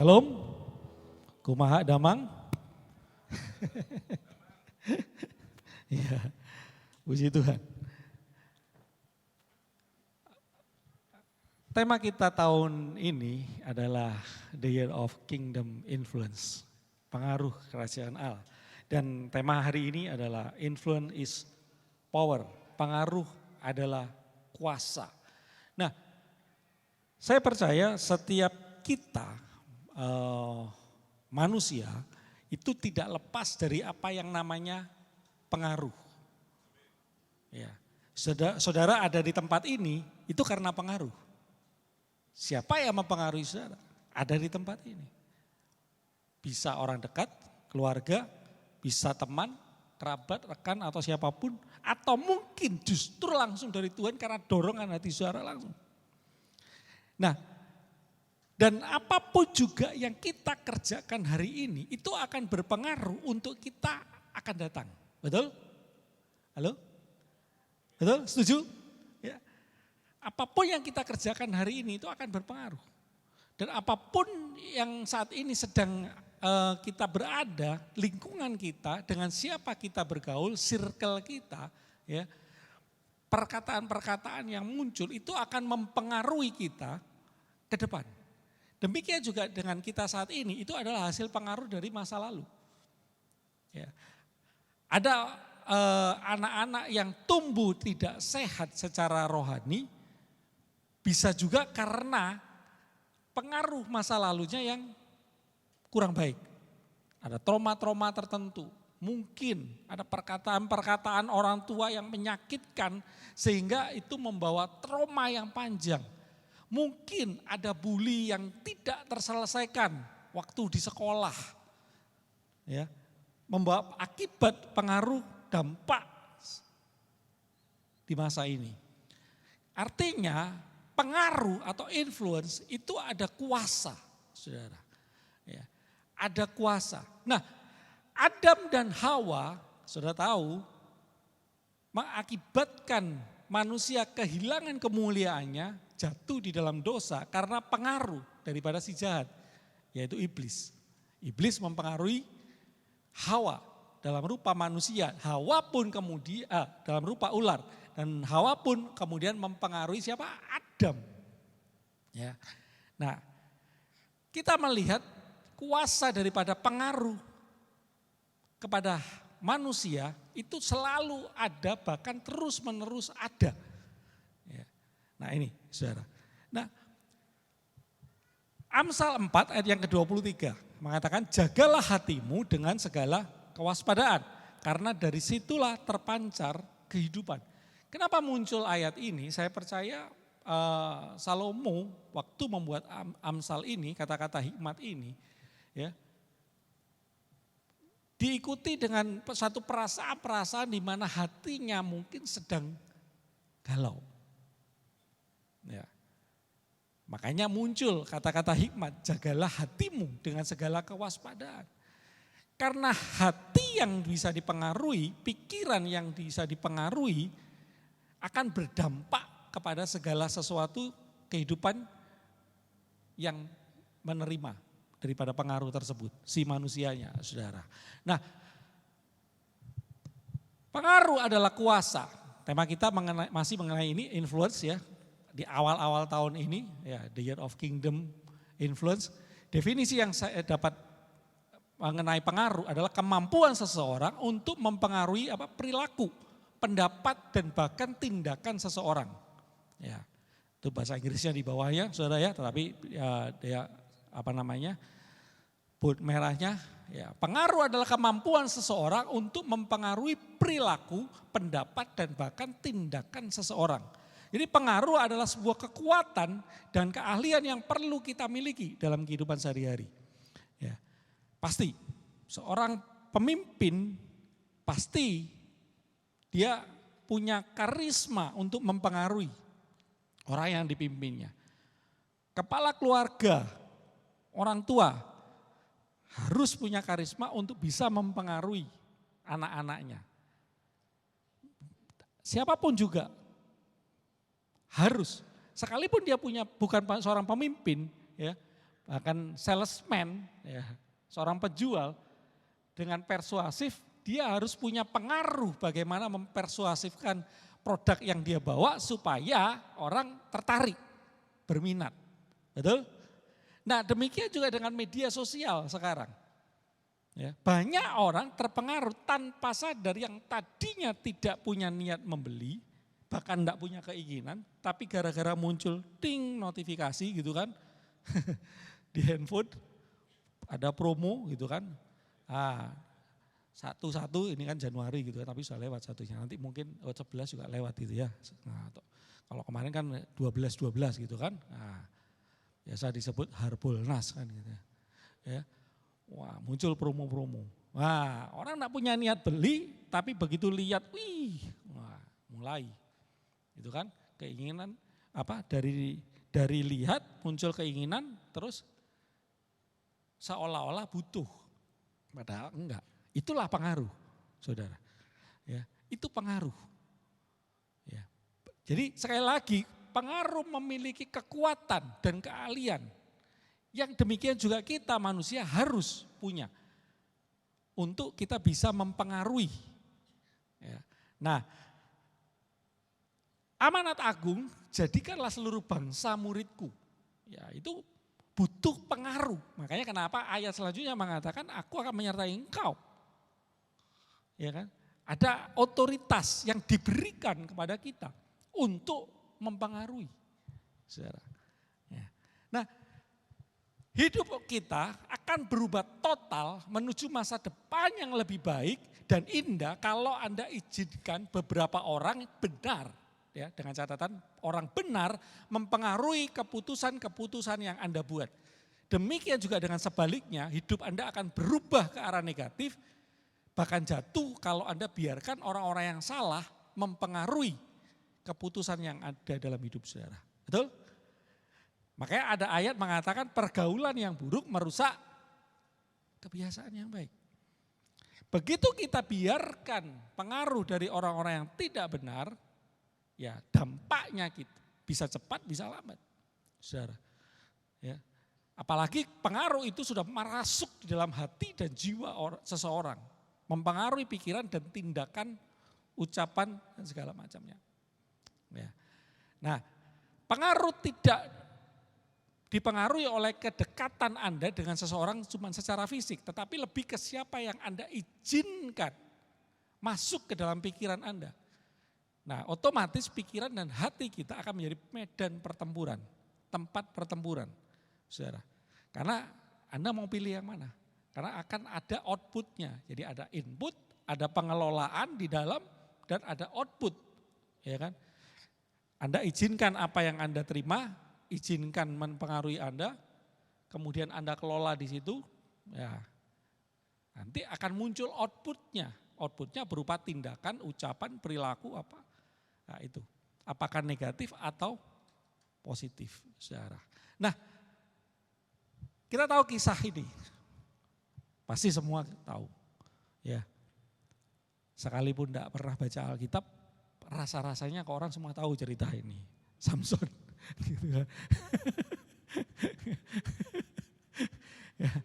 Shalom, kumaha damang. Ya, puji Tuhan. Tema kita tahun ini adalah The Year of Kingdom Influence, pengaruh kerajaan Allah. Dan tema hari ini adalah Influence is Power, pengaruh adalah kuasa. Nah, saya percaya setiap kita manusia itu tidak lepas dari apa yang namanya pengaruh. Ya. Saudara ada di tempat ini itu karena pengaruh. Siapa yang mempengaruhi saudara? Ada di tempat ini. Bisa orang dekat, keluarga, bisa teman, kerabat, rekan atau siapapun. Atau mungkin justru langsung dari Tuhan karena dorongan hati saudara langsung. Nah, dan apapun juga yang kita kerjakan hari ini itu akan berpengaruh untuk kita akan datang. Betul? Halo? Betul? Setuju? Ya. Apapun yang kita kerjakan hari ini itu akan berpengaruh. Dan apapun yang saat ini sedang kita berada, lingkungan kita, dengan siapa kita bergaul, circle kita, ya, perkataan-perkataan yang muncul itu akan mempengaruhi kita ke depan. Demikian juga dengan kita saat ini, itu adalah hasil pengaruh dari masa lalu. Ya. Ada anak-anak yang tumbuh tidak sehat secara rohani, bisa juga karena pengaruh masa lalunya yang kurang baik. Ada trauma-trauma tertentu, mungkin ada perkataan-perkataan orang tua yang menyakitkan sehingga itu membawa trauma yang panjang. Mungkin ada bully yang tidak terselesaikan waktu di sekolah. Ya, membawa akibat pengaruh dampak di masa ini. Artinya pengaruh atau influence itu ada kuasa, saudara. Ya, ada kuasa. Nah, Adam dan Hawa, saudara tahu, mengakibatkan manusia kehilangan kemuliaannya, jatuh di dalam dosa karena pengaruh daripada si jahat, yaitu iblis. Iblis mempengaruhi Hawa dalam rupa manusia, Hawa pun kemudian dalam rupa ular, dan Hawa pun kemudian mempengaruhi siapa? Adam. Ya. Nah, kita melihat kuasa daripada pengaruh kepada manusia itu selalu ada, bahkan terus menerus ada. Ya. Nah ini saudara. Nah Amsal 4 ayat yang ke-23 mengatakan jagalah hatimu dengan segala kewaspadaan. Karena dari situlah terpancar kehidupan. Kenapa muncul ayat ini? Saya percaya Salomo waktu membuat Amsal ini, kata-kata hikmat ini, ya, diikuti dengan satu perasaan-perasaan di mana hatinya mungkin sedang galau. Ya. Makanya muncul kata-kata hikmat, jagalah hatimu dengan segala kewaspadaan. Karena hati yang bisa dipengaruhi, pikiran yang bisa dipengaruhi akan berdampak kepada segala sesuatu kehidupan yang menerima daripada pengaruh tersebut, si manusianya, saudara. Nah, pengaruh adalah kuasa. Tema kita masih mengenai ini, influence ya. Di awal-awal tahun ini, ya, The Year of Kingdom Influence. Definisi yang saya dapat mengenai pengaruh adalah kemampuan seseorang untuk mempengaruhi perilaku, pendapat dan bahkan tindakan seseorang. Ya, itu bahasa Inggrisnya di bawahnya, saudara ya. Tetapi ya, dia bold merahnya. Ya, pengaruh adalah kemampuan seseorang untuk mempengaruhi perilaku, pendapat dan bahkan tindakan seseorang. Jadi pengaruh adalah sebuah kekuatan dan keahlian yang perlu kita miliki dalam kehidupan sehari-hari. Ya, pasti seorang pemimpin pasti dia punya karisma untuk mempengaruhi orang yang dipimpinnya. Kepala keluarga, orang tua harus punya karisma untuk bisa mempengaruhi anak-anaknya. Siapapun juga harus, sekalipun dia bukan seorang pemimpin, ya, bahkan salesman, ya, seorang penjual dengan persuasif, dia harus punya pengaruh bagaimana mempersuasifkan produk yang dia bawa supaya orang tertarik, berminat. Betul? Nah demikian juga dengan media sosial sekarang. Ya, banyak orang terpengaruh tanpa sadar yang tadinya tidak punya niat membeli, bahkan tidak punya keinginan, tapi gara-gara muncul ting notifikasi gitu kan, di handphone ada promo gitu kan. Satu ini kan Januari gitu kan, tapi sudah lewat satunya. Nanti mungkin 11 juga lewat gitu ya. Nah, kalau kemarin kan 12 gitu kan. Nah, biasa disebut Harbolnas kan gitu ya. Wah, muncul promo-promo. Wah, orang enggak punya niat beli, tapi begitu lihat, wah, mulai. Gitu kan, keinginan dari lihat muncul keinginan terus seolah-olah butuh. Padahal enggak. Itulah pengaruh, saudara. Ya, itu pengaruh. Ya. Jadi sekali lagi, pengaruh memiliki kekuatan dan keahlian. Yang demikian juga kita manusia harus punya. Untuk kita bisa mempengaruhi. Ya. Nah, amanat agung, jadikanlah seluruh bangsa muridku. Ya, itu butuh pengaruh. Makanya kenapa ayat selanjutnya mengatakan, aku akan menyertai engkau. Ya kan? Ada otoritas yang diberikan kepada kita untuk mempengaruhi, saudara. Ya. Nah, hidup kita akan berubah total menuju masa depan yang lebih baik dan indah kalau Anda izinkan beberapa orang benar, ya, dengan catatan orang benar mempengaruhi keputusan-keputusan yang Anda buat. Demikian juga dengan sebaliknya, hidup Anda akan berubah ke arah negatif, bahkan jatuh kalau Anda biarkan orang-orang yang salah mempengaruhi keputusan yang ada dalam hidup saudara. Betul? Makanya ada ayat mengatakan pergaulan yang buruk merusak kebiasaan yang baik. Begitu kita biarkan pengaruh dari orang-orang yang tidak benar, ya dampaknya kita bisa cepat, bisa lambat. Saudara. Ya. Apalagi pengaruh itu sudah merasuk di dalam hati dan jiwa seseorang. Mempengaruhi pikiran dan tindakan, ucapan dan segala macamnya. Ya. Nah, pengaruh tidak dipengaruhi oleh kedekatan Anda dengan seseorang cuma secara fisik, tetapi lebih ke siapa yang Anda izinkan masuk ke dalam pikiran Anda. Nah, otomatis pikiran dan hati kita akan menjadi medan pertempuran, tempat pertempuran, saudara. Karena Anda mau pilih yang mana? Karena akan ada outputnya, jadi ada input, ada pengelolaan di dalam, dan ada output. Ya kan? Anda izinkan apa yang Anda terima, izinkan mempengaruhi Anda, kemudian Anda kelola di situ, ya nanti akan muncul outputnya. Outputnya berupa tindakan, ucapan, perilaku apa. Nah itu, apakah negatif atau positif, saudara. Nah, kita tahu kisah ini. Pasti semua tahu, ya. Sekalipun tidak pernah baca Alkitab, rasa-rasanya kok orang semua tahu cerita ini. Samson, gitu kan. Ya.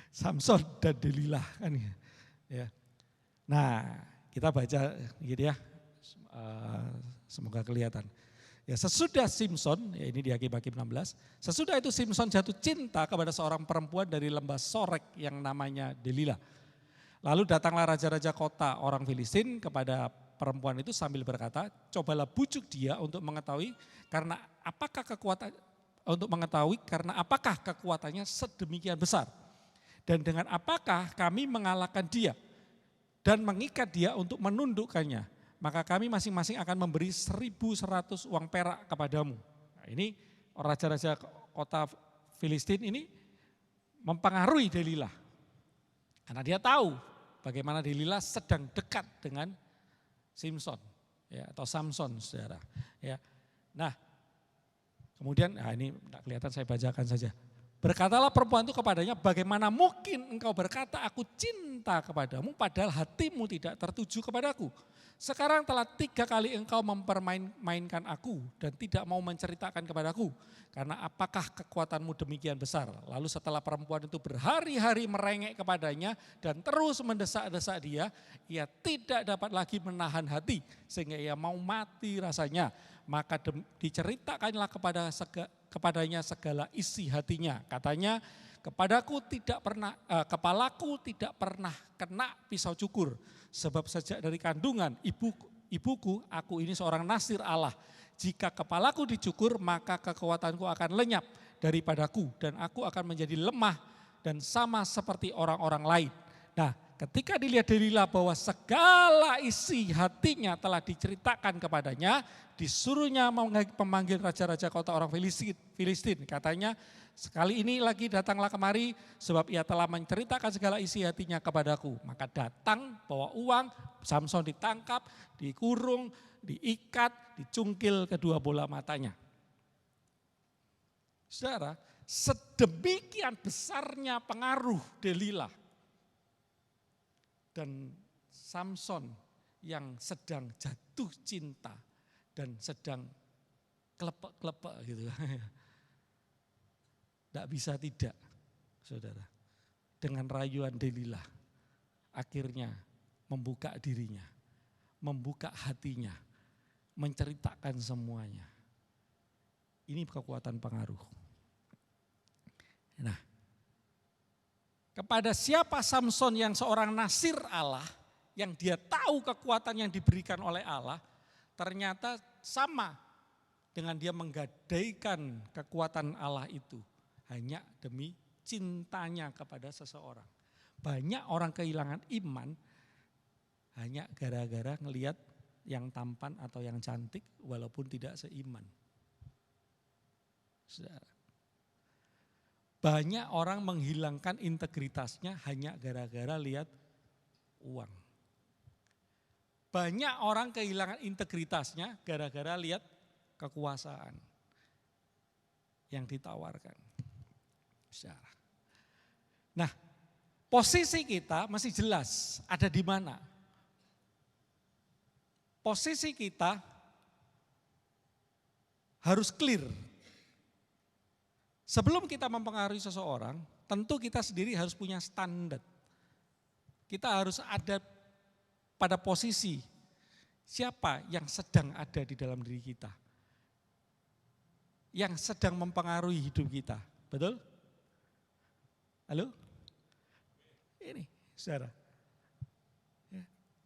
Samson dan Delilah kan ya. Nah, kita baca gitu ya. Semoga kelihatan. Ya, sesudah Simson, ya ini di Hakim-Hakim 16, sesudah itu Simson jatuh cinta kepada seorang perempuan dari lembah Sorek yang namanya Delilah. Lalu datanglah raja-raja kota orang Filistin kepada perempuan itu sambil berkata, cobalah bujuk dia untuk mengetahui karena apakah kekuatannya sedemikian besar. Dan dengan apakah kami mengalahkan dia dan mengikat dia untuk menundukkannya. Maka kami masing-masing akan memberi 1.100 uang perak kepadamu. Nah, ini raja-raja kota Filistin ini mempengaruhi Delilah. Karena dia tahu bagaimana Delilah sedang dekat dengan Simson, ya, atau Samson, saudara. Ya. Nah, kemudian, ini tidak kelihatan, saya bacakan saja. Berkatalah perempuan itu kepadanya, bagaimana mungkin engkau berkata aku cinta kepadamu padahal hatimu tidak tertuju kepadaku. Sekarang telah 3 kali engkau mempermainkan aku dan tidak mau menceritakan kepadaku. Karena apakah kekuatanmu demikian besar? Lalu setelah perempuan itu berhari-hari merengek kepadanya dan terus mendesak-desak dia, ia tidak dapat lagi menahan hati sehingga ia mau mati rasanya. Maka diceritakanlah kepadanya segala isi hatinya. Katanya, kepalaku tidak pernah kena pisau cukur. Sebab sejak dari kandungan ibuku, aku ini seorang nasir Allah. Jika kepalaku dicukur, maka kekuatanku akan lenyap daripadaku. Dan aku akan menjadi lemah dan sama seperti orang-orang lain. Nah, ketika dilihat Delila bahwa segala isi hatinya telah diceritakan kepadanya, disuruhnya memanggil raja-raja kota orang Filistin. Katanya, sekali ini lagi datanglah kemari sebab ia telah menceritakan segala isi hatinya kepadaku. Maka datang bawa uang, Samson ditangkap, dikurung, diikat, dicungkil kedua bola matanya. Saudara, sedemikian besarnya pengaruh Delila dan Samson yang sedang jatuh cinta dan sedang klepek-klepek gitu. Tidak bisa tidak, saudara. Dengan rayuan Delila, akhirnya membuka dirinya, membuka hatinya, menceritakan semuanya. Ini kekuatan pengaruh. Nah, kepada siapa Samson yang seorang nasir Allah, yang dia tahu kekuatan yang diberikan oleh Allah, ternyata sama dengan dia menggadaikan kekuatan Allah itu hanya demi cintanya kepada seseorang. Banyak orang kehilangan iman hanya gara-gara ngelihat yang tampan atau yang cantik walaupun tidak seiman. Saudara. Banyak orang menghilangkan integritasnya hanya gara-gara lihat uang. Banyak orang kehilangan integritasnya gara-gara lihat kekuasaan yang ditawarkan. Nah, posisi kita masih jelas ada di mana. Posisi kita harus clear. Sebelum kita mempengaruhi seseorang, tentu kita sendiri harus punya standar. Kita harus ada pada posisi siapa yang sedang ada di dalam diri kita. Yang sedang mempengaruhi hidup kita. Betul? Halo? Ini, saudara.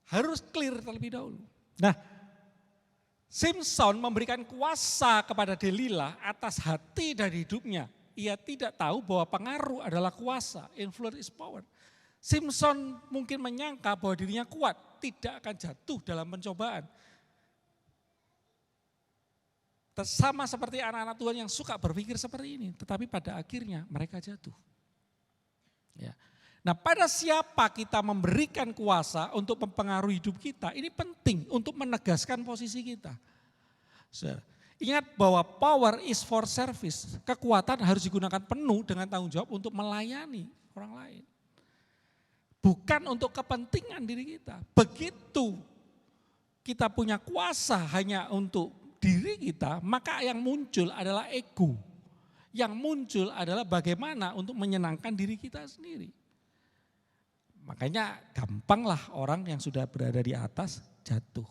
Harus clear terlebih dahulu. Nah, Samson memberikan kuasa kepada Delila atas hati dan hidupnya. Ia tidak tahu bahwa pengaruh adalah kuasa, influence is power. Samson mungkin menyangka bahwa dirinya kuat, tidak akan jatuh dalam pencobaan. Sama seperti anak-anak Tuhan yang suka berpikir seperti ini, tetapi pada akhirnya mereka jatuh. Ya. Nah, pada siapa kita memberikan kuasa untuk mempengaruhi hidup kita, ini penting untuk menegaskan posisi kita. Ingat bahwa power is for service, kekuatan harus digunakan penuh dengan tanggung jawab untuk melayani orang lain. Bukan untuk kepentingan diri kita. Begitu kita punya kuasa hanya untuk diri kita, maka yang muncul adalah ego. Yang muncul adalah bagaimana untuk menyenangkan diri kita sendiri. Makanya gampanglah orang yang sudah berada di atas jatuh.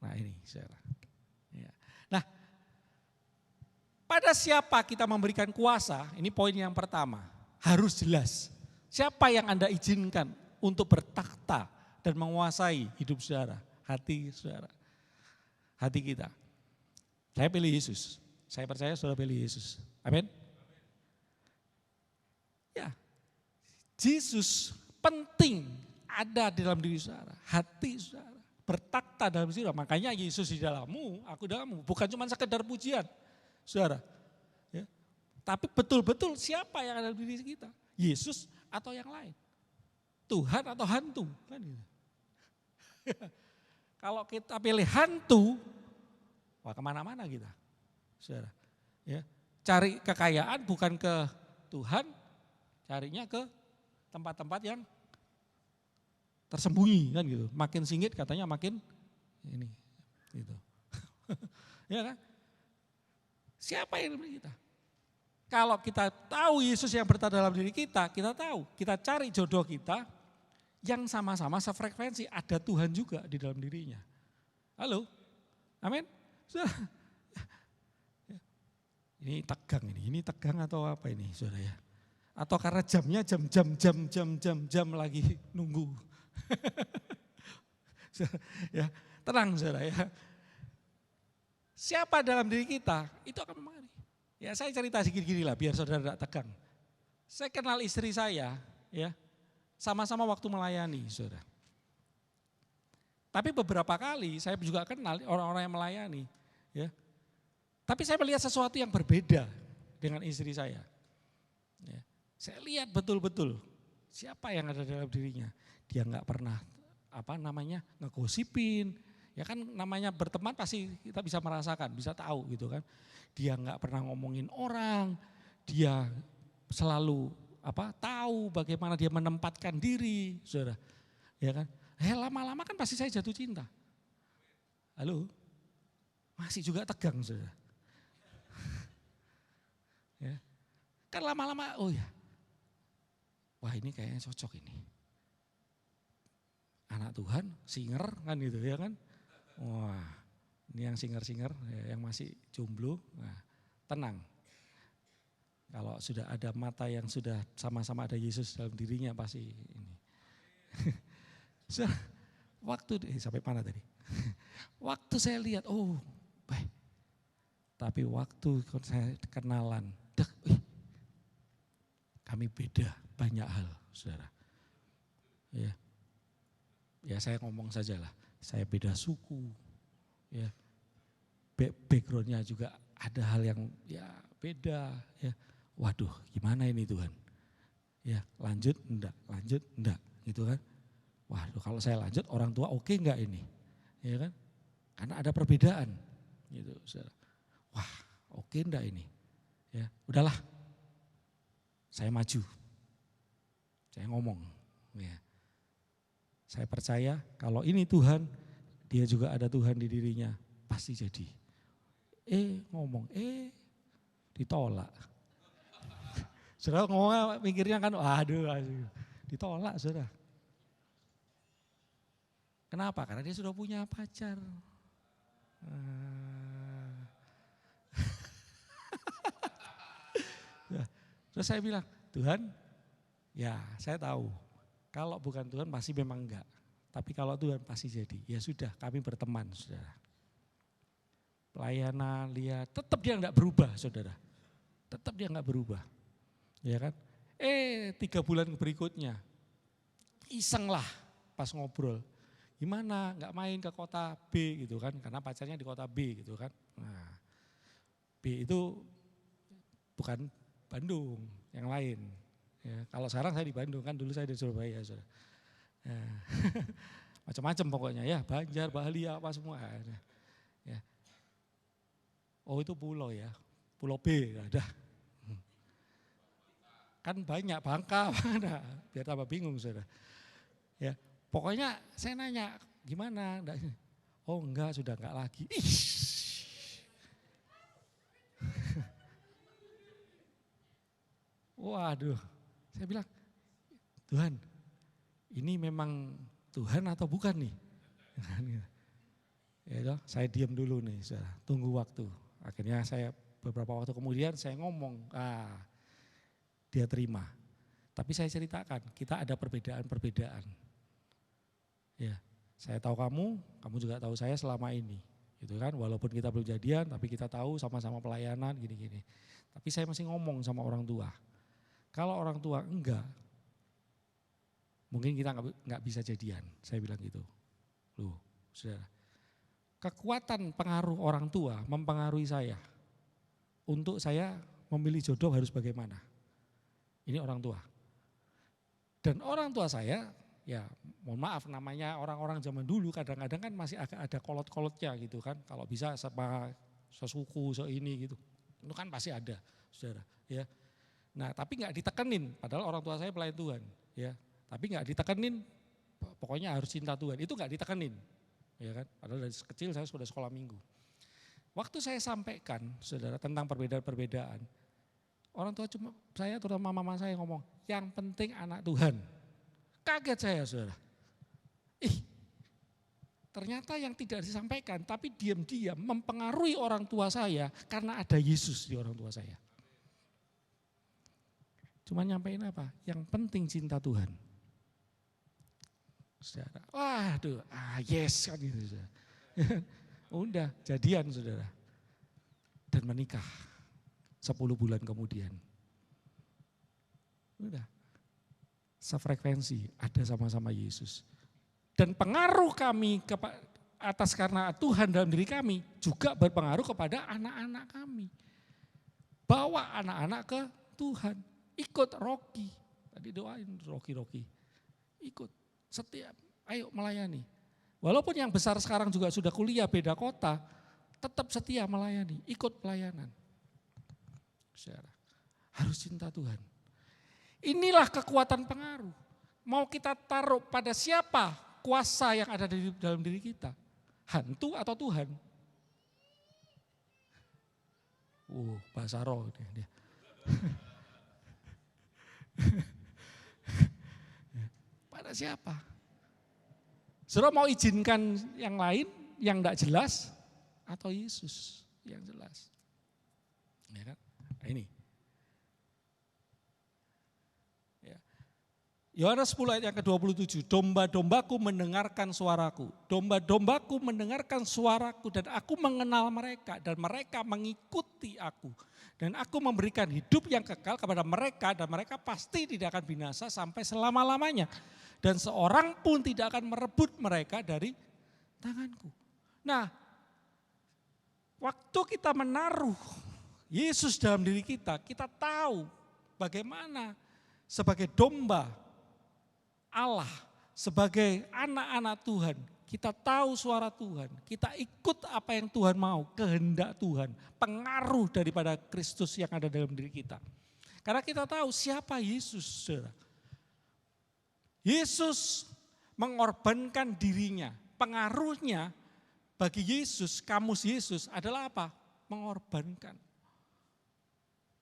Nah ini saudara. Ya. Nah, pada siapa kita memberikan kuasa, ini poin yang pertama. Harus jelas, siapa yang Anda izinkan untuk bertakhta dan menguasai hidup saudara, hati saudara, hati kita. Saya pilih Yesus. Saya percaya saudara pilih Yesus. Amin. Ya, Yesus penting ada di dalam diri saudara, hati saudara, bertakhta dalam saudara. Makanya Yesus di dalammu, aku dalammu. Bukan cuma sekedar pujian, saudara. Ya. Tapi betul-betul siapa yang ada di diri kita? Yesus atau yang lain? Tuhan atau hantu? Kan gitu. Kalau kita pilih hantu, wah kemana-mana kita. Saudara, ya, cari kekayaan bukan ke Tuhan, carinya ke tempat-tempat yang tersembunyi kan gitu. Makin singgit katanya makin ini gitu. Ya kan? Siapa yang diberi kita? Kalau kita tahu Yesus yang berada dalam diri kita tahu, kita cari jodoh kita yang sama-sama sefrekuensi, ada Tuhan juga di dalam dirinya. Halo? Amin? Ini tegang atau apa ini saudara ya? Atau karena jamnya jam lagi nunggu. Ya, tenang saudara ya. Siapa dalam diri kita, itu akan mempengaruhi. Ya saya cerita sedikit-sedikit lah biar saudara tidak tegang. Saya kenal istri saya, ya sama-sama waktu melayani saudara. Tapi beberapa kali saya juga kenal orang-orang yang melayani. Ya. Tapi saya melihat sesuatu yang berbeda dengan istri saya. Ya. Saya lihat betul-betul siapa yang ada dalam dirinya. Dia nggak pernah ngegosipin. Ya kan namanya berteman pasti kita bisa merasakan, bisa tahu gitu kan. Dia nggak pernah ngomongin orang, dia selalu tahu bagaimana dia menempatkan diri, saudara. Ya kan? Lama-lama kan pasti saya jatuh cinta. Halo? Masih juga tegang, saudara. Ya. Kan lama-lama, oh ya, wah ini kayaknya cocok ini. Anak Tuhan, singer kan gitu ya kan. Wah ini yang singer-singer, yang masih jomblo, nah, tenang. Kalau sudah ada mata yang sudah sama-sama ada Yesus dalam dirinya pasti ini. Sampai mana tadi? Waktu saya lihat, oh baik. Tapi waktu saya kenalan, kami beda banyak hal, saudara. Ya saya ngomong saja lah, saya beda suku, ya backgroundnya juga ada hal yang ya beda, ya. Waduh, gimana ini Tuhan? Ya lanjut enggak, gitu kan? Waduh, kalau saya lanjut orang tua oke enggak ini, ya kan? Karena ada perbedaan, gitu. Saudara. Wah, oke enggak ini? Ya, udahlah. Saya maju. Saya ngomong, ya. Saya percaya kalau ini Tuhan, dia juga ada Tuhan di dirinya, pasti jadi. Ditolak. Saudara ngomong mikirnya kan, aduh, ditolak saudara. Kenapa? Karena dia sudah punya pacar. Terus saya bilang, Tuhan, ya saya tahu. Kalau bukan Tuhan pasti memang enggak. Tapi kalau Tuhan pasti jadi. Ya sudah, kami berteman, saudara. Pelayanan, lihat, tetap dia enggak berubah, saudara. Tetap dia enggak berubah. Ya kan? 3 bulan berikutnya, iseng lah pas ngobrol. Gimana, enggak main ke kota B gitu kan, karena pacarnya di kota B gitu kan. Nah, B itu bukan Bandung, yang lain. Ya, kalau sekarang saya di Bandung kan, dulu saya di Surabaya. Ya. Macam-macam pokoknya ya, Banjar, Bali, apa semua. Ya. Oh itu pulau ya, Pulau B ada. Kan banyak, Bangka, mana, biar tambah bingung saudara. Ya, pokoknya saya nanya, gimana? Oh enggak, sudah enggak lagi. Waduh, saya bilang, Tuhan, ini memang Tuhan atau bukan nih? Ya, saya diam dulu nih, saudara, tunggu waktu. Akhirnya saya beberapa waktu kemudian saya ngomong, dia terima. Tapi saya ceritakan, kita ada perbedaan-perbedaan. Ya, saya tahu kamu juga tahu saya selama ini. Gitu kan, walaupun kita belum jadian, tapi kita tahu sama-sama pelayanan gini-gini. Tapi saya masih ngomong sama orang tua. Kalau orang tua enggak, mungkin kita enggak bisa jadian, saya bilang gitu. Loh, saudara. Kekuatan pengaruh orang tua mempengaruhi saya. Untuk saya memilih jodoh harus bagaimana. Ini orang tua. Dan orang tua saya, ya mohon maaf namanya orang-orang zaman dulu kadang-kadang kan masih agak ada kolot-kolotnya gitu kan. Kalau bisa sama sesuku, ini gitu. Itu kan pasti ada. saudara. Ya, nah tapi nggak ditekenin, padahal orang tua saya pelayan Tuhan, ya. Tapi nggak ditekenin, pokoknya harus cinta Tuhan. Itu nggak ditekenin, ya kan? Padahal dari kecil saya sudah sekolah minggu. Waktu saya sampaikan, saudara, tentang perbedaan-perbedaan, orang tua saya terutama mama saya ngomong, yang penting anak Tuhan. Kaget saya, saudara. Ternyata yang tidak disampaikan, tapi diam-diam mempengaruhi orang tua saya karena ada Yesus di orang tua saya. Cuma nyampein apa? Yang penting cinta Tuhan. Saudara, waduh, yes kan gitu. Saudara. Udah jadian saudara. Dan menikah 10 bulan kemudian. Udah, sefrekuensi, ada sama-sama Yesus. Dan pengaruh kami atas karena Tuhan dalam diri kami juga berpengaruh kepada anak-anak kami. Bawa anak-anak ke Tuhan, ikut Rocky. Tadi doain Rocky. Ikut, setiap, ayo melayani. Walaupun yang besar sekarang juga sudah kuliah beda kota, tetap setia melayani, ikut pelayanan. Saudara, harus cinta Tuhan. Inilah kekuatan pengaruh. Mau kita taruh pada siapa kuasa yang ada di dalam diri kita? Hantu atau Tuhan? Bahasa roh dia. Pada siapa? Saudara mau izinkan yang lain yang tidak jelas atau Yesus yang jelas? Ya kan? Nah, ini. Yohanes 10 ayat yang ke-27, domba-dombaku mendengarkan suaraku, domba-dombaku mendengarkan suaraku dan aku mengenal mereka dan mereka mengikuti aku. Dan aku memberikan hidup yang kekal kepada mereka dan mereka pasti tidak akan binasa sampai selama-lamanya. Dan seorang pun tidak akan merebut mereka dari tanganku. Nah, waktu kita menaruh Yesus dalam diri kita tahu bagaimana sebagai domba Allah, sebagai anak-anak Tuhan, kita tahu suara Tuhan, kita ikut apa yang Tuhan mau, kehendak Tuhan, pengaruh daripada Kristus yang ada dalam diri kita. Karena kita tahu siapa Yesus, saudara. Yesus mengorbankan dirinya, pengaruhnya bagi Yesus, kamus Yesus adalah apa? Mengorbankan,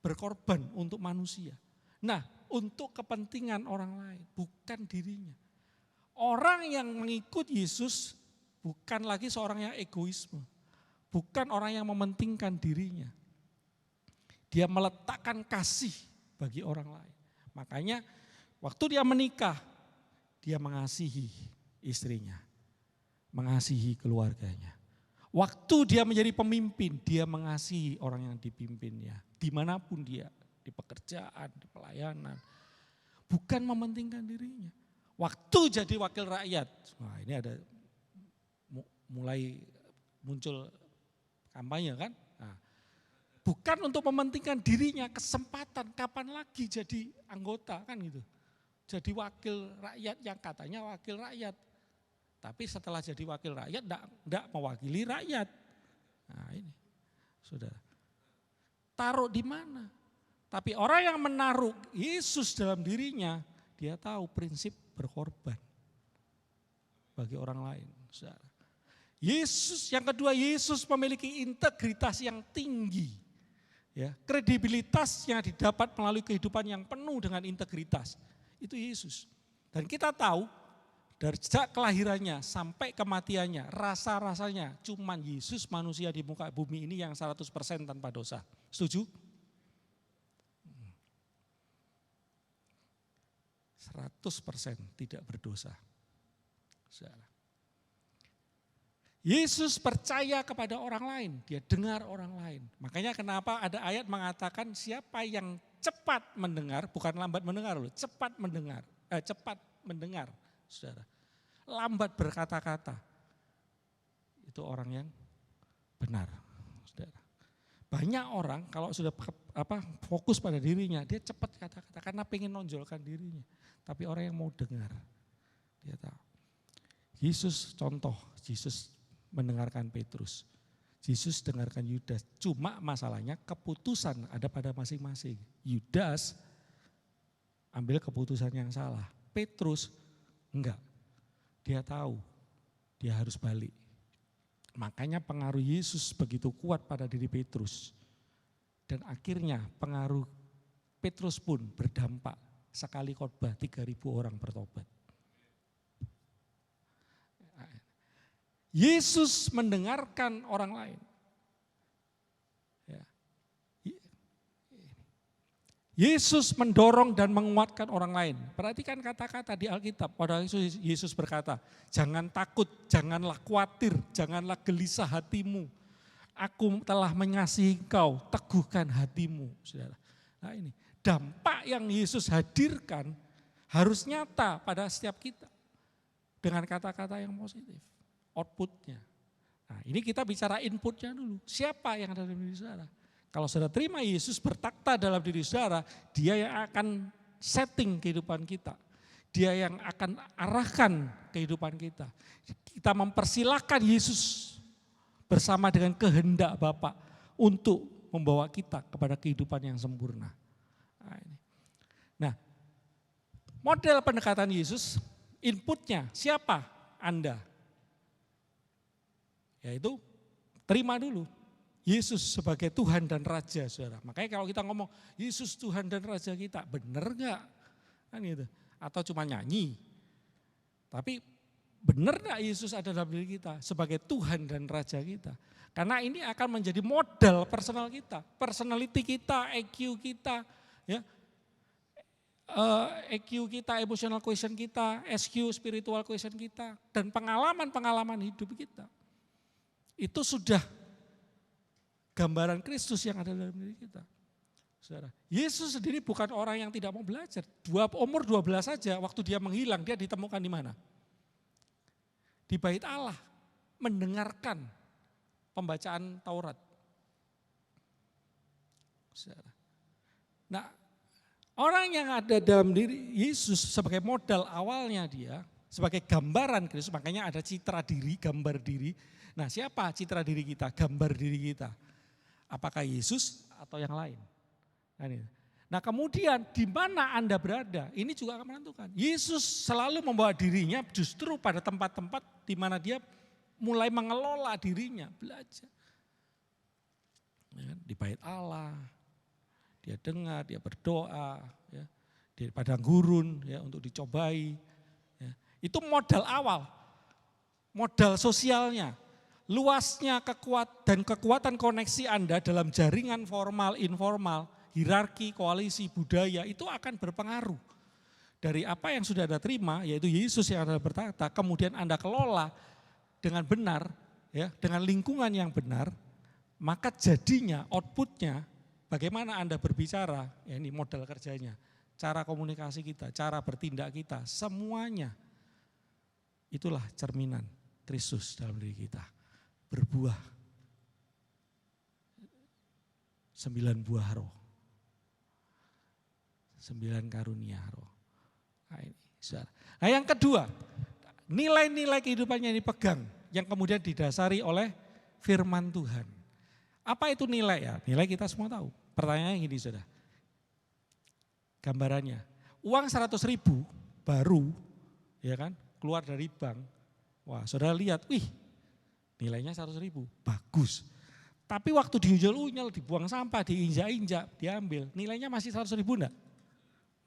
berkorban untuk manusia. Nah, untuk kepentingan orang lain, bukan dirinya. Orang yang mengikut Yesus bukan lagi seorang yang egoisme, bukan orang yang mementingkan dirinya. Dia meletakkan kasih bagi orang lain. Makanya waktu dia menikah, dia mengasihi istrinya, mengasihi keluarganya. Waktu dia menjadi pemimpin, dia mengasihi orang yang dipimpinnya, dimanapun dia. Di pekerjaan, di pelayanan, bukan mementingkan dirinya. Waktu jadi wakil rakyat, wah ini ada mulai muncul kampanye kan, nah, bukan untuk mementingkan dirinya, kesempatan kapan lagi jadi anggota kan gitu, jadi wakil rakyat yang katanya wakil rakyat, tapi setelah jadi wakil rakyat enggak mewakili rakyat. Nah ini, saudara, taruh di mana? Tapi orang yang menaruh Yesus dalam dirinya, dia tahu prinsip berkorban bagi orang lain. Saudara. Yesus, yang kedua, Yesus memiliki integritas yang tinggi. Ya, kredibilitas yang didapat melalui kehidupan yang penuh dengan integritas. Itu Yesus. Dan kita tahu dari sejak kelahirannya sampai kematiannya, rasa-rasanya cuman Yesus manusia di muka bumi ini yang 100% tanpa dosa. Setuju? 100% tidak berdosa. Yesus percaya kepada orang lain, dia dengar orang lain. Makanya kenapa ada ayat mengatakan siapa yang cepat mendengar, bukan lambat mendengar loh, cepat mendengar, saudara. Lambat berkata-kata, itu orang yang benar, saudara. Banyak orang kalau sudah fokus pada dirinya, dia cepat kata-kata karena pengen nonjolkan dirinya. Tapi orang yang mau dengar, dia tahu. Yesus contoh, Yesus mendengarkan Petrus. Yesus dengarkan Yudas. Cuma masalahnya keputusan ada pada masing-masing. Yudas ambil keputusan yang salah. Petrus enggak. Dia tahu dia harus balik. Makanya pengaruh Yesus begitu kuat pada diri Petrus. Dan akhirnya pengaruh Petrus pun berdampak. Sekali khotbah 3.000 orang bertobat. Yesus mendengarkan orang lain. Yesus mendorong dan menguatkan orang lain. Perhatikan kata-kata di Alkitab. Pada Yesus berkata, jangan takut, janganlah khawatir, janganlah gelisah hatimu. Aku telah mengasihi engkau, teguhkan hatimu. Saudara. Nah ini, dampak yang Yesus hadirkan harus nyata pada setiap kita. Dengan kata-kata yang positif. Outputnya. Nah ini kita bicara inputnya dulu. Siapa yang ada dalam diri saudara? Kalau saudara terima Yesus bertakhta dalam diri saudara, dia yang akan setting kehidupan kita. Dia yang akan arahkan kehidupan kita. Kita mempersilahkan Yesus bersama dengan kehendak Bapa untuk membawa kita kepada kehidupan yang sempurna. Nah, model pendekatan Yesus, inputnya siapa? Anda. Yaitu terima dulu Yesus sebagai Tuhan dan Raja, saudara. Makanya kalau kita ngomong Yesus Tuhan dan Raja kita, benar enggak? Kan gitu. Atau cuma nyanyi. Tapi benar enggak Yesus ada dalam diri kita sebagai Tuhan dan Raja kita? Karena ini akan menjadi modal personal kita, personality kita, EQ kita, ya. EQ kita, emotional quotient kita, SQ, spiritual quotient kita, dan pengalaman-pengalaman hidup kita. Itu sudah gambaran Kristus yang ada dalam diri kita. Saudara, Yesus sendiri bukan orang yang tidak mau belajar. Umur 12 saja, waktu dia menghilang, dia ditemukan di mana? Di bait Allah, mendengarkan pembacaan Taurat. Saudara. Nah, orang yang ada dalam diri Yesus sebagai modal awalnya dia, sebagai gambaran Kristus, makanya ada citra diri, gambar diri. Nah siapa citra diri kita, gambar diri kita? Apakah Yesus atau yang lain? Nah kemudian di mana Anda berada, ini juga akan menentukan. Yesus selalu membawa dirinya justru pada tempat-tempat di mana dia mulai mengelola dirinya, belajar. Di bait Allah, dia dengar, dia berdoa, ya, di padang gurun ya, untuk dicobai. Ya. Itu modal awal, modal sosialnya. Luasnya kekuatan koneksi Anda dalam jaringan formal, informal, hierarki, koalisi, budaya itu akan berpengaruh. Dari apa yang sudah Anda terima, yaitu Yesus yang Anda bertakhta, kemudian Anda kelola dengan benar, ya, dengan lingkungan yang benar, maka jadinya, outputnya, bagaimana Anda berbicara, ya ini modal kerjanya, cara komunikasi kita, cara bertindak kita, semuanya itulah cerminan Kristus dalam diri kita. Berbuah 9 buah roh, 9 karunia roh. Nah yang kedua, nilai-nilai kehidupannya yang dipegang, yang kemudian didasari oleh firman Tuhan. Apa itu nilai ya? Nilai kita semua tahu. Pertanyaannya gini saudara, gambarannya, uang 100.000 baru, ya kan, keluar dari bank. Wah saudara lihat, wih nilainya 100.000, bagus. Tapi waktu diunyel-unyel, dibuang sampah, diinjak-injak, diambil, nilainya masih 100.000 enggak?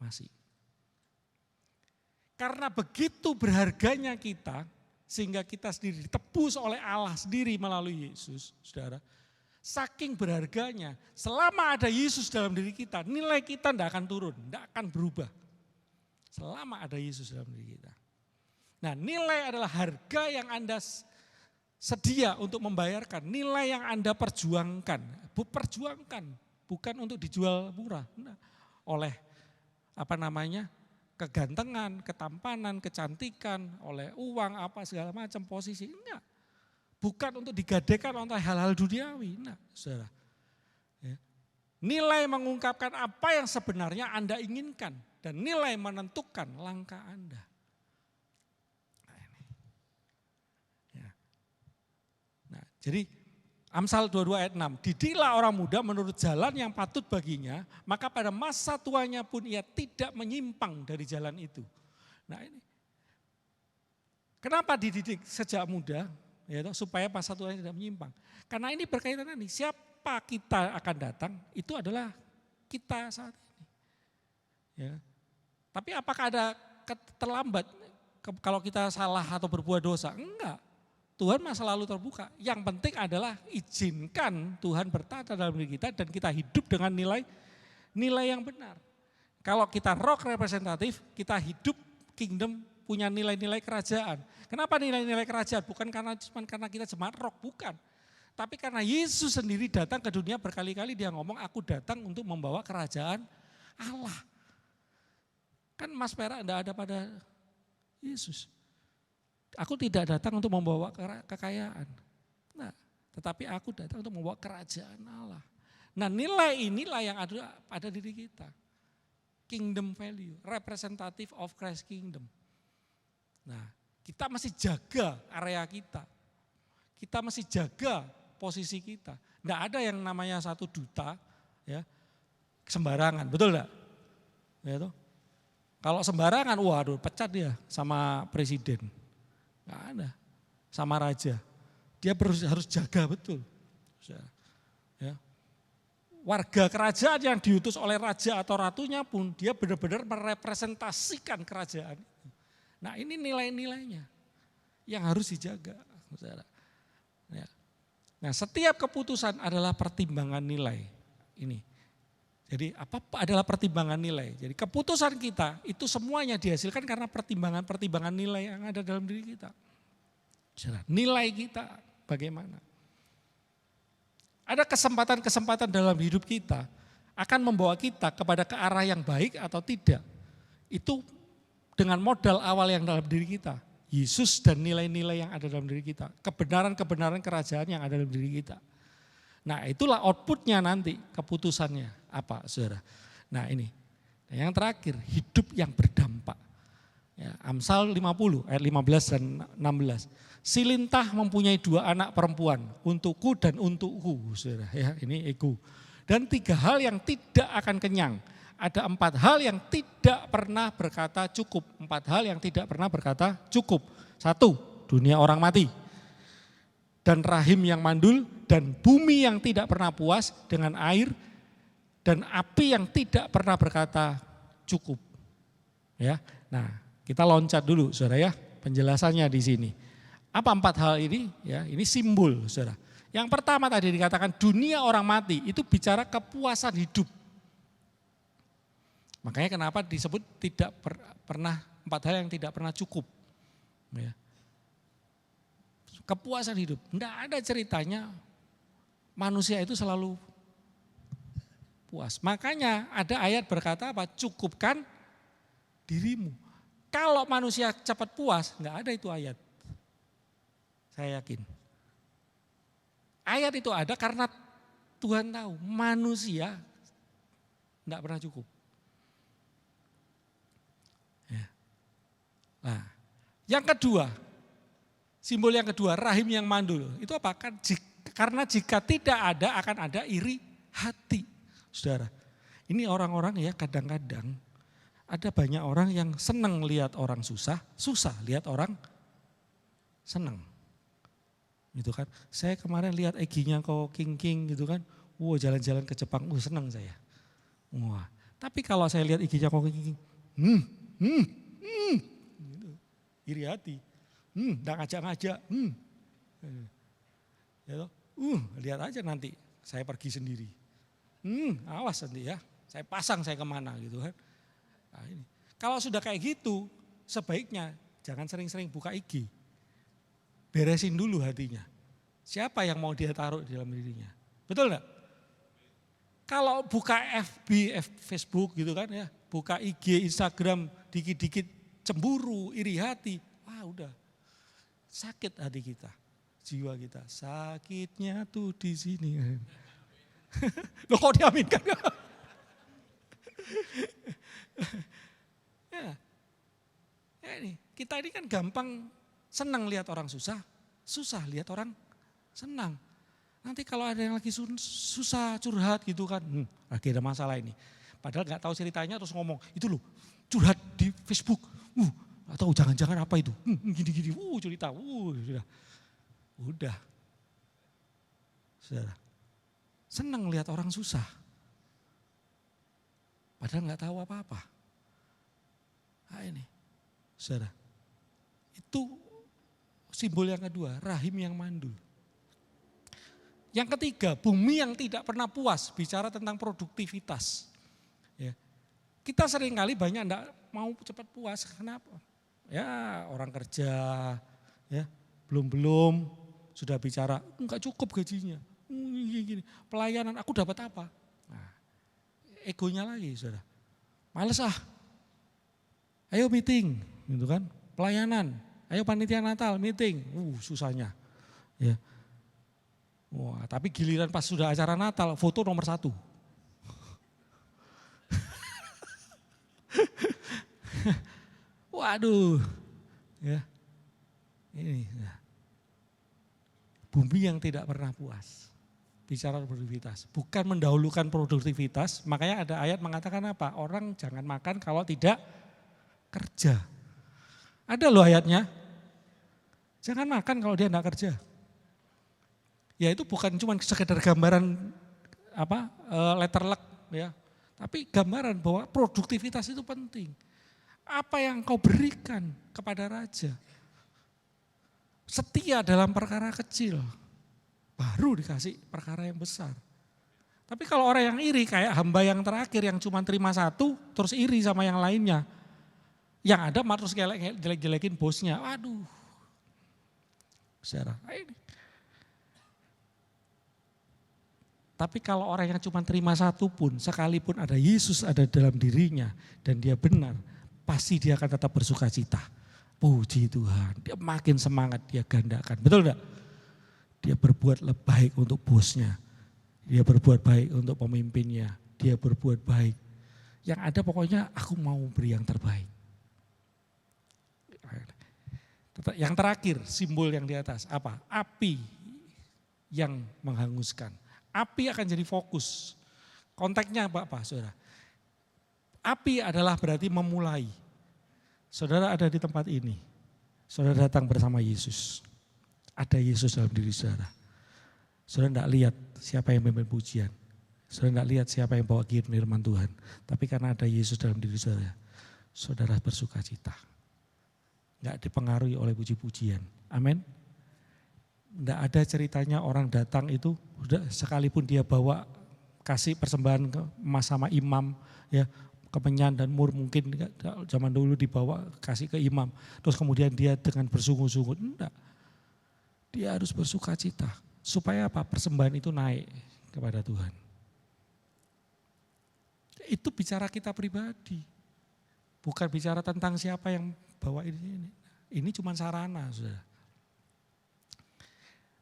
Masih. Karena begitu berharganya kita, sehingga kita sendiri ditebus oleh Allah sendiri melalui Yesus, saudara. Saking berharganya, selama ada Yesus dalam diri kita, nilai kita tidak akan turun, tidak akan berubah. Selama ada Yesus dalam diri kita. Nah nilai adalah harga yang Anda sedia untuk membayarkan, nilai yang Anda perjuangkan, bukan untuk dijual murah, nah, oleh kegantengan, ketampanan, kecantikan, oleh uang apa segala macam posisi, enggak. Bukan untuk digadekan oleh hal-hal duniawi, enggak, saudara. Ya. Nilai mengungkapkan apa yang sebenarnya Anda inginkan dan nilai menentukan langkah Anda. Jadi Amsal 22 ayat 6. Didiklah orang muda menurut jalan yang patut baginya, maka pada masa tuanya pun ia tidak menyimpang dari jalan itu. Nah ini, kenapa dididik sejak muda? Ya, supaya masa tuanya tidak menyimpang. Karena ini berkaitan nih, siapa kita akan datang, itu adalah kita saat ini. Ya. Tapi apakah ada terlambat kalau kita salah atau berbuat dosa? Enggak. Tuhan masa lalu terbuka. Yang penting adalah izinkan Tuhan bertata dalam diri kita dan kita hidup dengan nilai yang benar. Kalau kita rock representatif, kita hidup kingdom punya nilai-nilai kerajaan. Kenapa nilai-nilai kerajaan? Bukan karena kita jemaat rock, bukan. Tapi karena Yesus sendiri datang ke dunia berkali-kali dia ngomong, aku datang untuk membawa kerajaan Allah. Kan emas perak tidak ada pada Yesus. Aku tidak datang untuk membawa kekayaan. Nah, tetapi aku datang untuk membawa kerajaan Allah. Nah, nilai inilah yang ada pada diri kita. Kingdom value, representative of Christ kingdom. Nah, kita masih jaga area kita. Kita masih jaga posisi kita. Enggak ada yang namanya 1 duta ya, sembarangan, betul enggak? Ya toh? Kalau sembarangan, waduh pecat dia sama presiden. Enggak ada. Sama raja. Dia harus jaga betul. Ya. Warga kerajaan yang diutus oleh raja atau ratunya pun dia benar-benar merepresentasikan kerajaan. Nah ini nilai-nilainya yang harus dijaga. Ya. Nah setiap keputusan adalah pertimbangan nilai. Ini. Jadi apa adalah pertimbangan nilai. Jadi keputusan kita itu semuanya dihasilkan karena pertimbangan-pertimbangan nilai yang ada dalam diri kita. Nilai kita bagaimana. Ada kesempatan-kesempatan dalam hidup kita akan membawa kita kepada ke arah yang baik atau tidak. Itu dengan modal awal yang dalam diri kita. Yesus dan nilai-nilai yang ada dalam diri kita. Kebenaran-kebenaran kerajaan yang ada dalam diri kita. Nah itulah outputnya nanti keputusannya apa saudara. Nah ini yang terakhir hidup yang berdampak. Ya, Amsal 50 ayat 15 dan 16. Si lintah mempunyai 2 anak perempuan untukku dan untukku saudara. Ya, ini ego. Dan 3 hal yang tidak akan kenyang. Ada 4 hal yang tidak pernah berkata cukup. 4 hal yang tidak pernah berkata cukup. 1, dunia orang mati. Dan rahim yang mandul, dan bumi yang tidak pernah puas dengan air, dan api yang tidak pernah berkata cukup. Ya, nah kita loncat dulu saudara ya, penjelasannya di sini. Apa 4 hal ini? Ya, ini simbol saudara. Yang pertama tadi dikatakan dunia orang mati, itu bicara kepuasan hidup. Makanya kenapa disebut tidak pernah 4 hal yang tidak pernah cukup. Ya. Kepuasan hidup, enggak ada ceritanya manusia itu selalu puas. Makanya ada ayat berkata apa? Cukupkan dirimu. Kalau manusia cepat puas, enggak ada itu ayat. Saya yakin. Ayat itu ada karena Tuhan tahu manusia enggak pernah cukup. Ya. Nah, yang kedua, simbol yang kedua, rahim yang mandul. Itu apa? Karena jika tidak ada akan ada iri hati. Saudara, ini orang-orang ya kadang-kadang ada banyak orang yang senang lihat orang susah, susah lihat orang senang. Gitu kan. Saya kemarin lihat IG-nya kok King gitu kan. Wah, jalan-jalan ke Jepang, senang saya. Wah, tapi kalau saya lihat IG-nya kok King, gitu. Iri hati. Nggak ngajak-ngajak. Ya, lihat aja nanti saya pergi sendiri. Awas nanti ya, saya pasang saya kemana gitu kan. Nah, ini. Kalau sudah kayak gitu, sebaiknya jangan sering-sering buka IG. Beresin dulu hatinya. Siapa yang mau dia taruh di dalam dirinya. Betul enggak? Kalau buka FB, Facebook gitu kan ya, buka IG, Instagram, dikit-dikit cemburu, iri hati. Wah udah. Sakit hati kita, jiwa kita. Sakitnya tuh di sini. Loh kok diaminkan? Ya ini, kita ini kan gampang senang lihat orang susah, susah lihat orang senang. Nanti kalau ada yang lagi susah curhat gitu kan, lagi ada masalah ini. Padahal nggak tahu ceritanya terus ngomong, itu loh curhat di Facebook. Atau jangan-jangan apa itu? Gini-gini, cerita, sudah. Udah. Saudara. Senang lihat orang susah. Padahal nggak tahu apa-apa. Nah ini, saudara. Itu simbol yang kedua, rahim yang mandul. Yang ketiga, bumi yang tidak pernah puas, bicara tentang produktivitas. Ya. Kita seringkali banyak enggak mau cepat puas, kenapa? Ya orang kerja, ya belum sudah bicara, enggak cukup gajinya, gini, pelayanan aku dapat apa? Nah, egonya lagi saudara, males ayo meeting, gitu kan, pelayanan, ayo panitia Natal meeting, susahnya, ya. Wah, tapi giliran pas sudah acara Natal, foto nomor 1. Waduh, ya ini bumi yang tidak pernah puas. Bicara produktivitas, bukan mendahulukan produktivitas. Makanya ada ayat mengatakan apa? Orang jangan makan kalau tidak kerja. Ada loh ayatnya. Jangan makan kalau dia tidak kerja. Ya itu bukan cuma sekedar gambaran letterlek ya, tapi gambaran bahwa produktivitas itu penting. Apa yang kau berikan kepada raja? Setia dalam perkara kecil, baru dikasih perkara yang besar. Tapi kalau orang yang iri kayak hamba yang terakhir yang cuma terima 1, terus iri sama yang lainnya. Yang ada terus jelek-jelekin bosnya, waduh. Saudara, ini. Tapi kalau orang yang cuma terima 1 pun, sekalipun ada Yesus ada dalam dirinya dan dia benar, pasti dia akan tetap bersuka cita. Puji Tuhan, dia makin semangat, dia gandakan. Betul enggak? Dia berbuat lebih baik untuk bosnya, dia berbuat baik untuk pemimpinnya, dia berbuat baik. Yang ada pokoknya aku mau beri yang terbaik. Yang terakhir, simbol yang di atas, apa? Api yang menghanguskan. Api akan jadi fokus. Konteksnya apa saudara? Api adalah berarti memulai. Saudara ada di tempat ini. Saudara datang bersama Yesus. Ada Yesus dalam diri saudara. Saudara tidak lihat siapa yang memimpin pujian. Saudara tidak lihat siapa yang bawa firman Tuhan. Tapi karena ada Yesus dalam diri saudara, saudara bersuka cita. Enggak dipengaruhi oleh puji-pujian. Amin. Enggak ada ceritanya orang datang itu, sekalipun dia bawa kasih persembahan ke emas sama imam, ya kemenyan dan mur mungkin zaman dulu dibawa kasih ke imam. Terus kemudian dia dengan bersungguh-sungguh, enggak. Dia harus bersuka cita. Supaya apa? Persembahan itu naik kepada Tuhan. Itu bicara kita pribadi. Bukan bicara tentang siapa yang bawa ini. Ini cuma sarana, saudara.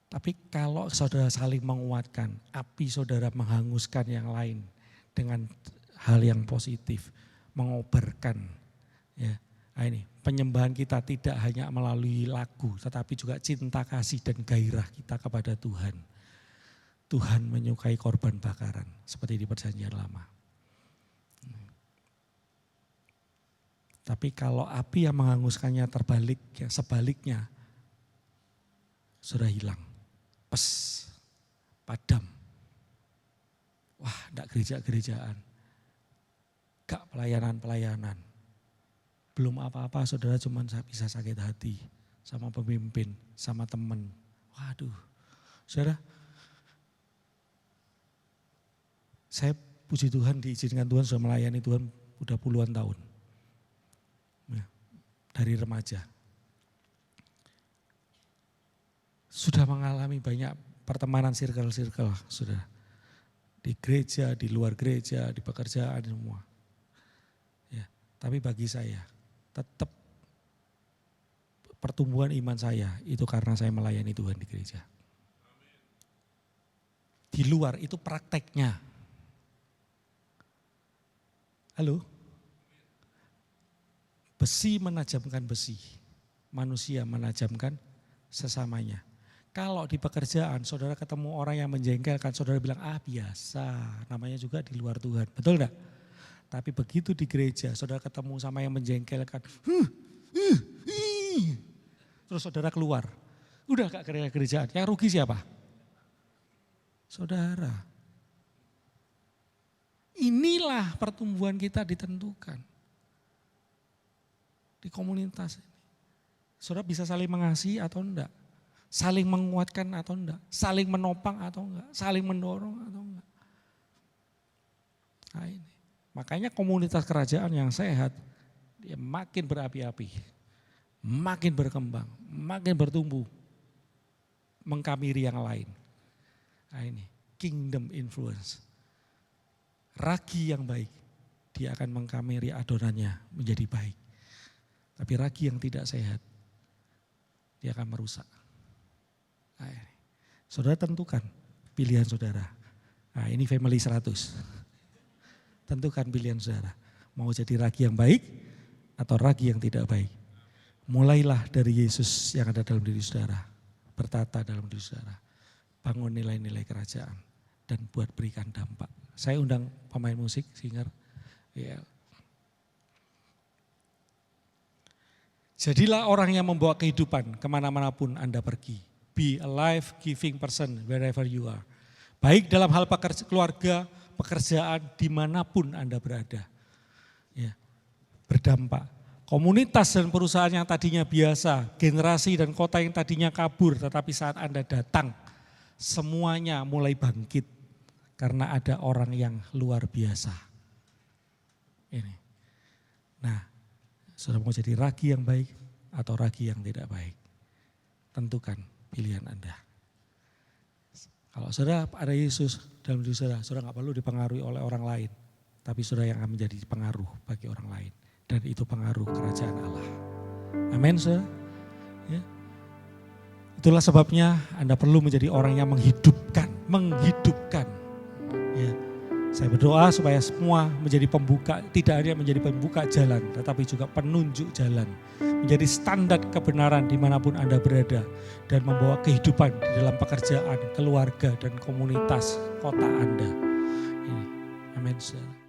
Tapi kalau saudara saling menguatkan, api saudara menghanguskan yang lain dengan hal yang positif, mengobarkan. Ya, ini penyembahan kita tidak hanya melalui lagu, tetapi juga cinta kasih dan gairah kita kepada Tuhan. Tuhan menyukai korban bakaran, seperti di Perjanjian Lama. Tapi kalau api yang menghanguskannya terbalik, ya sebaliknya, sudah hilang. Padam. Wah, enggak gereja-gerejaan. Enggak pelayanan-pelayanan. Belum apa-apa saudara cuma bisa sakit hati sama pemimpin, sama teman. Waduh, saudara. Saya puji Tuhan diizinkan Tuhan sudah melayani Tuhan udah puluhan tahun. Ya, dari remaja. Sudah mengalami banyak pertemanan circle-circle, sudah di gereja, di luar gereja, di pekerjaan semua. Ya, tapi bagi saya tetap pertumbuhan iman saya itu karena saya melayani Tuhan di gereja. Di luar itu prakteknya. Halo? Besi menajamkan besi, manusia menajamkan sesamanya. Kalau di pekerjaan saudara ketemu orang yang menjengkelkan, saudara bilang biasa, namanya juga di luar Tuhan. Betul enggak? Tapi begitu di gereja saudara ketemu sama yang menjengkelkan, terus saudara keluar. Udah gak gerejaan, yang rugi siapa? Saudara. Inilah pertumbuhan kita ditentukan. Di komunitas ini. Saudara bisa saling mengasihi atau enggak? Saling menguatkan atau enggak? Saling menopang atau enggak? Saling mendorong atau enggak? Nah ini. Makanya komunitas kerajaan yang sehat, dia makin berapi-api. Makin berkembang, makin bertumbuh. Mengkamiri yang lain. Nah ini, kingdom influence. Ragi yang baik, dia akan mengkamiri adonannya menjadi baik. Tapi ragi yang tidak sehat, dia akan merusak. Nah, ini. Saudara tentukan pilihan saudara. Nah ini family 100. Tentukan pilihan saudara. Mau jadi ragi yang baik atau ragi yang tidak baik. Mulailah dari Yesus yang ada dalam diri saudara. Bertata dalam diri saudara. Bangun nilai-nilai kerajaan. Dan buat berikan dampak. Saya undang pemain musik, singer. Ya. Jadilah orang yang membawa kehidupan kemana-mana pun Anda pergi. Be a life-giving person wherever you are. Baik dalam hal keluarga, pekerjaan, dimanapun Anda berada. Ya. Berdampak. Komunitas dan perusahaan yang tadinya biasa, generasi dan kota yang tadinya kabur, tetapi saat Anda datang, semuanya mulai bangkit karena ada orang yang luar biasa. Ini. Nah, saudara mau jadi ragi yang baik atau ragi yang tidak baik? Tentukan pilihan Anda. Kalau saudara ada Yesus dalam diri saudara, saudara nggak perlu dipengaruhi oleh orang lain, tapi saudara yang akan menjadi pengaruh bagi orang lain. Dan itu pengaruh kerajaan Allah. Amin, saudara. Ya. Itulah sebabnya Anda perlu menjadi orang yang menghidupkan. Ya. Saya berdoa supaya semua menjadi pembuka, tidak hanya menjadi pembuka jalan, tetapi juga penunjuk jalan. Menjadi standar kebenaran dimanapun Anda berada. Dan membawa kehidupan di dalam pekerjaan, keluarga, dan komunitas kota Anda. Amin, saudara.